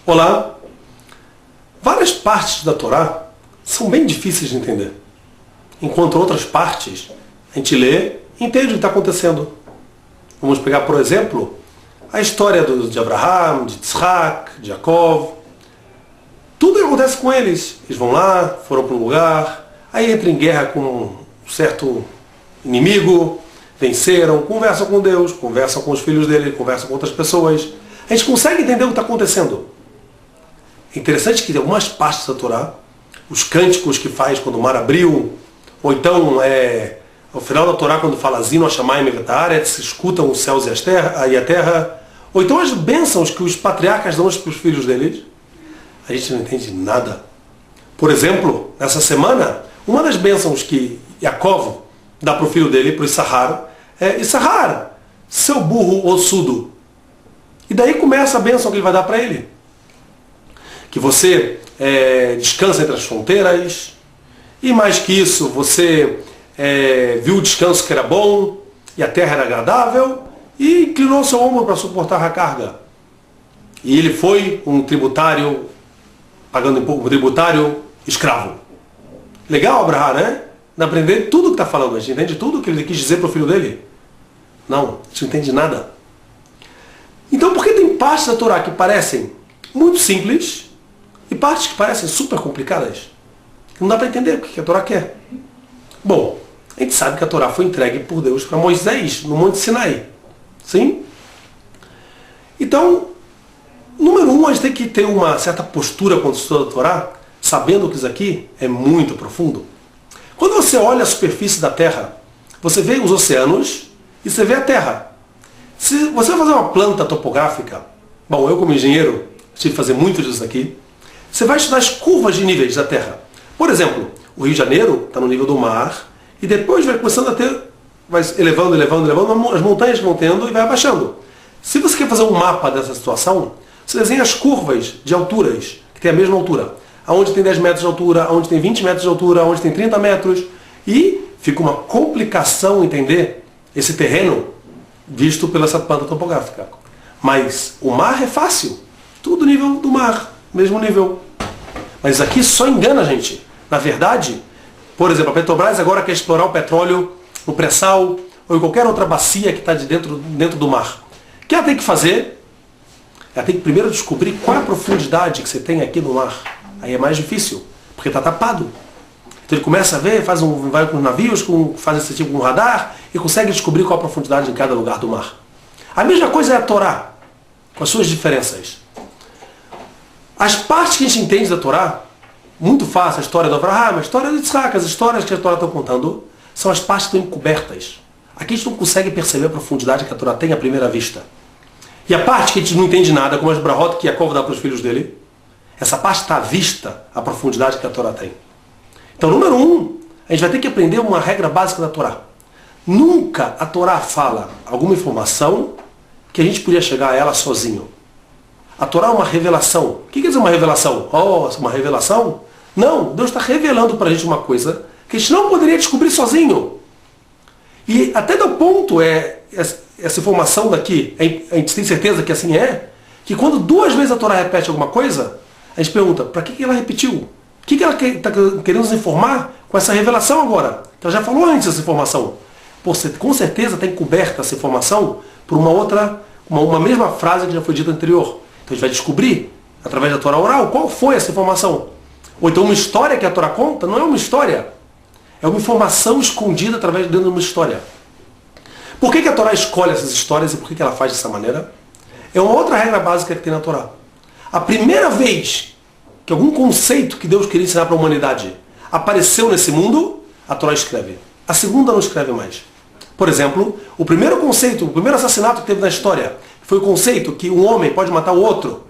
Olá! Várias partes da Torá são bem difíceis de entender, enquanto outras partes a gente lê e entende o que está acontecendo. Vamos pegar, por exemplo, a história de Abraham, de Yitzhak, de Jacob. Tudo que acontece com eles. Eles vão lá, foram para um lugar, aí entram em guerra com um certo inimigo, venceram, conversam com Deus, conversam com os filhos dele, conversam com outras pessoas. A gente consegue entender o que está acontecendo. É interessante que em algumas partes da Torá, os cânticos que faz quando o mar abriu, ou então ao final da Torá quando fala Zino Hashamayim Vetaretz, escutam os céus e a terra, ou então as bênçãos que os patriarcas dão para os filhos deles, a gente não entende nada. Por exemplo, nessa semana, uma das bênçãos que Yaakov dá para o filho dele, para o Issachar, é Issachar, seu burro ossudo. E daí começa a bênção que ele vai dar para ele. Que você descansa entre as fronteiras, e mais que isso, você viu o descanso que era bom, e a terra era agradável, e inclinou seu ombro para suportar a carga. E ele foi um tributário, pagando um tributário escravo. Legal, Abraham, né? Não aprender tudo o que está falando, a gente entende tudo o que ele quis dizer para o filho dele? Não, a gente não entende nada. Então por que tem partes da Torá que parecem muito simples, e partes que parecem super complicadas? Não dá para entender o que a Torá quer. Bom, a gente sabe que a Torá foi entregue por Deus para Moisés, no Monte Sinai. Sim? Então, número um, a gente tem que ter uma certa postura quando estuda a Torá, sabendo que isso aqui é muito profundo. Quando você olha a superfície da Terra, você vê os oceanos e você vê a Terra. Se você vai fazer uma planta topográfica, bom, eu como engenheiro tive que fazer muito disso aqui, você vai estudar as curvas de níveis da Terra. Por exemplo, o Rio de Janeiro está no nível do mar e depois vai começando a ter, vai elevando, as montanhas vão tendo e vai abaixando. Se você quer fazer um mapa dessa situação, você desenha as curvas de alturas, que tem a mesma altura. Aonde tem 10 metros de altura, aonde tem 20 metros de altura, aonde tem 30 metros. E fica uma complicação entender esse terreno visto pela essa planta topográfica. Mas o mar é fácil. Tudo nível do mar, mesmo nível. Mas isso aqui só engana a gente. Na verdade, por exemplo, a Petrobras agora quer explorar o petróleo no pré-sal ou em qualquer outra bacia que está dentro do mar. O que ela tem que fazer? Ela tem que primeiro descobrir qual é a profundidade que você tem aqui no mar. Aí é mais difícil, porque está tapado. Então ele começa a ver, vai com navios, faz esse tipo de radar e consegue descobrir qual a profundidade em cada lugar do mar. A mesma coisa é a Torá, com as suas diferenças. As partes que a gente entende da Torá, muito fácil, a história do Abraham, a história de Yitzhak, as histórias que a Torá está contando, são as partes que estão encobertas. Aqui a gente não consegue perceber a profundidade que a Torá tem à primeira vista. E a parte que a gente não entende nada, como as brahot que Yaakov dá para os filhos dele, essa parte está à vista, a profundidade que a Torá tem. Então, número um, a gente vai ter que aprender uma regra básica da Torá. Nunca a Torá fala alguma informação que a gente podia chegar a ela sozinho. A Torá é uma revelação. O que quer dizer uma revelação? Oh, uma revelação? Não, Deus está revelando para a gente uma coisa que a gente não poderia descobrir sozinho. E até do ponto essa informação daqui, a gente tem certeza que assim é, que quando duas vezes a Torá repete alguma coisa, a gente pergunta, para que ela repetiu? O que ela está querendo nos informar com essa revelação agora? Ela já falou antes essa informação. Com certeza está encoberta essa informação por uma mesma frase que já foi dita anterior. Então a gente vai descobrir, através da Torá oral, qual foi essa informação. Ou então uma história que a Torá conta não é uma história. É uma informação escondida dentro de uma história. Por que a Torá escolhe essas histórias e por que ela faz dessa maneira? É uma outra regra básica que tem na Torá. A primeira vez que algum conceito que Deus queria ensinar para a humanidade apareceu nesse mundo, a Torá escreve. A segunda não escreve mais. Por exemplo, o primeiro conceito, o primeiro assassinato que teve na história, foi o conceito que um homem pode matar o outro.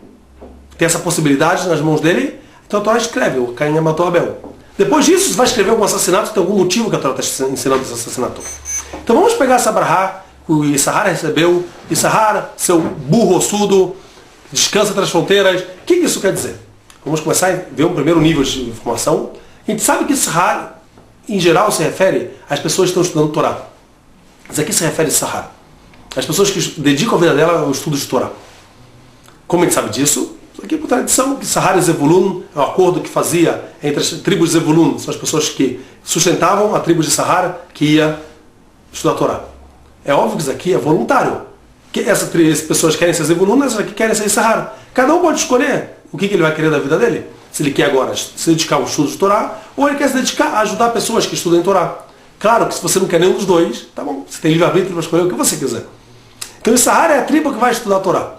Tem essa possibilidade nas mãos dele, então a Torá escreve, o Caim matou Abel. Depois disso, você vai escrever algum assassinato, tem algum motivo que a Torá está ensinando esse assassinato. Então vamos pegar essa Abrahá, que o Issachar recebeu, Issachar, seu burro ossudo, descansa entre as fronteiras. O que isso quer dizer? Vamos começar a ver um primeiro nível de informação. A gente sabe que Issachar, em geral, se refere às pessoas que estão estudando Torá. Mas aqui se refere a Issachar. As pessoas que dedicam a vida dela ao estudo de Torá. Como a gente sabe disso? Aqui por tradição, que Sahar e Zevulun é um acordo que fazia entre as tribos de Zevulun, são as pessoas que sustentavam a tribo de Sahar, que ia estudar a Torá. É óbvio que isso aqui é voluntário. Que essas pessoas querem ser Zevulun, essas aqui querem ser Sahar. Cada um pode escolher o que ele vai querer da vida dele. Se ele quer agora se dedicar ao estudo de Torá, ou ele quer se dedicar a ajudar pessoas que estudam em Torá. Claro que se você não quer nenhum dos dois, tá bom, você tem livre-arbítrio para escolher o que você quiser. Então Sahar é a tribo que vai estudar a Torá.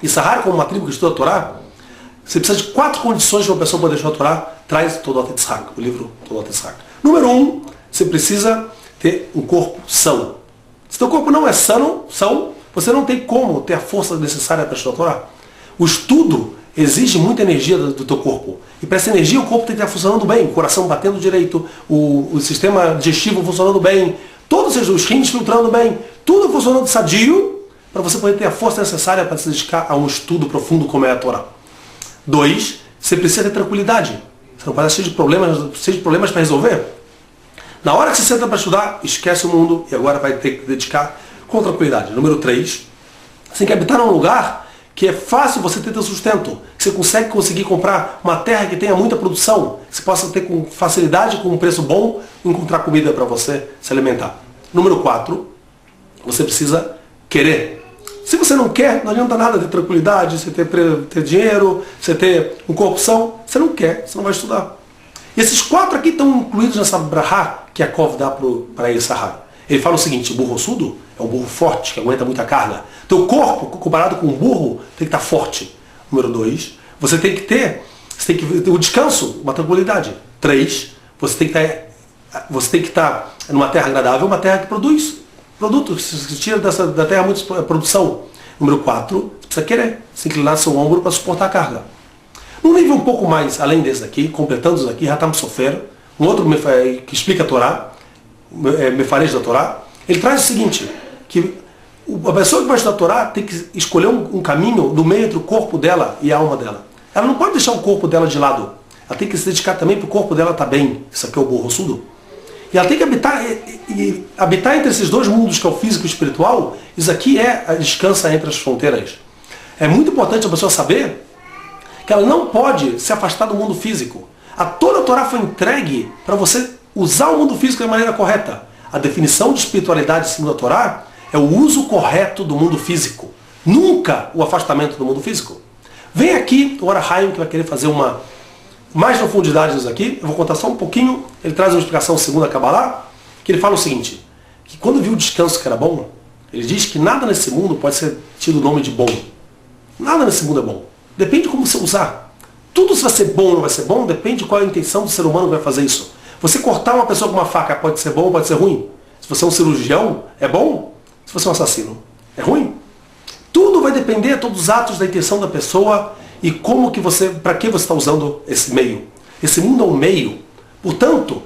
E Sahar, como uma tribo que estuda a Torá, você precisa de 4 condições para uma pessoa poder estudar a Torá. Traz Tolot Yitzhak, o livro Tolot Yitzhak. Número 1, você precisa ter um corpo são. Se seu corpo não é são, você não tem como ter a força necessária para estudar a Torá. O estudo exige muita energia do teu corpo. E para essa energia o corpo tem que estar funcionando bem, o coração batendo direito, o sistema digestivo funcionando bem, todos os rins filtrando bem, tudo funcionando sadio, para você poder ter a força necessária para se dedicar a um estudo profundo como é a Torá. 2, você precisa ter tranquilidade. Você não pode estar cheio de problemas para resolver. Na hora que você senta para estudar, esquece o mundo e agora vai ter que dedicar com tranquilidade. Número 3, você tem que habitar num lugar que é fácil você ter teu sustento, que você conseguir comprar uma terra que tenha muita produção, que você possa ter com facilidade, com um preço bom, encontrar comida para você se alimentar. Número 4, você precisa querer. Se você não quer, não adianta nada ter tranquilidade, você ter dinheiro, você ter um corpo são, você não quer, você não vai estudar. E esses 4 aqui estão incluídos nessa brahá que Yaakov dá para Sahar. Ele fala o seguinte: o burro ossudo é um burro forte, que aguenta muita carga. Teu corpo, comparado com um burro, tem que estar forte. Número 2, você tem que ter o descanso, uma tranquilidade. 3, você tem que estar numa terra agradável, uma terra que produz produtos, se tira da terra muita produção. Número 4, você precisa querer se inclinar seu ombro para suportar a carga. Num nível um pouco mais além desse daqui, completando isso aqui, Hatam Sofer, um outro que explica a Torá, Mefarej da Torá, ele traz o seguinte, que a pessoa que vai estudar a Torá tem que escolher um caminho no meio entre o corpo dela e a alma dela. Ela não pode deixar o corpo dela de lado. Ela tem que se dedicar também para o corpo dela estar bem. Isso aqui é o burro ossudo. E ela tem que habitar entre esses dois mundos, que é o físico e o espiritual. Isso aqui é a descansa entre as fronteiras. É muito importante a pessoa saber que ela não pode se afastar do mundo físico. Toda a Torá foi entregue para você usar o mundo físico da maneira correta. A definição de espiritualidade segundo a Torá é o uso correto do mundo físico. Nunca o afastamento do mundo físico. Vem aqui o Arahaim, que vai querer fazer mais profundidade nisso aqui. Eu vou contar só um pouquinho. Ele traz uma explicação segundo a Kabbalah, que ele fala o seguinte, que quando viu o descanso que era bom, ele diz que nada nesse mundo pode ser tido o nome de bom. Nada nesse mundo é bom. Depende de como você usar. Tudo se vai ser bom ou não vai ser bom, depende de qual é a intenção do ser humano que vai fazer isso. Você cortar uma pessoa com uma faca pode ser bom ou pode ser ruim. Se você é um cirurgião, é bom. Se você é um assassino, é ruim. Tudo vai depender, todos os atos da intenção da pessoa e para que você está usando esse meio. Esse mundo é um meio. Portanto,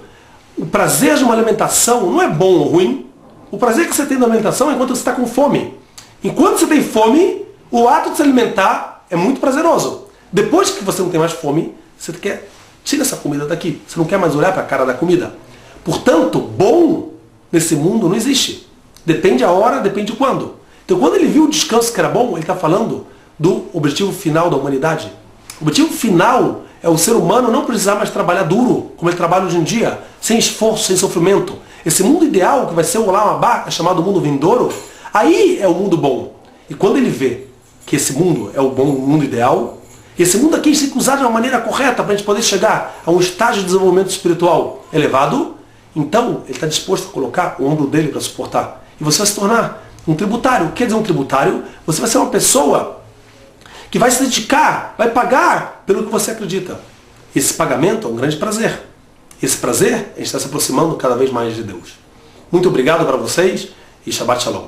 o prazer de uma alimentação não é bom ou ruim. O prazer que você tem na alimentação é enquanto você está com fome. Enquanto você tem fome, o ato de se alimentar é muito prazeroso. Depois que você não tem mais fome, você quer tirar essa comida daqui. Você não quer mais olhar para a cara da comida. Portanto, bom nesse mundo não existe. Depende a hora, depende quando. Então, quando ele viu o descanso que era bom, ele está falando do objetivo final da humanidade. O objetivo final é o ser humano não precisar mais trabalhar duro, como ele trabalha hoje em dia, sem esforço, sem sofrimento. Esse mundo ideal, que vai ser o Olam Abá, é chamado mundo vindouro, aí é o mundo bom. E quando ele vê que esse mundo é o bom mundo ideal, esse mundo aqui tem que usar de uma maneira correta para a gente poder chegar a um estágio de desenvolvimento espiritual elevado, então ele está disposto a colocar o ombro dele para suportar. E você vai se tornar um tributário. O que quer dizer um tributário? Você vai ser uma pessoa que vai se dedicar, vai pagar pelo que você acredita. Esse pagamento é um grande prazer. Esse prazer, a gente está se aproximando cada vez mais de Deus. Muito obrigado para vocês e Shabbat Shalom.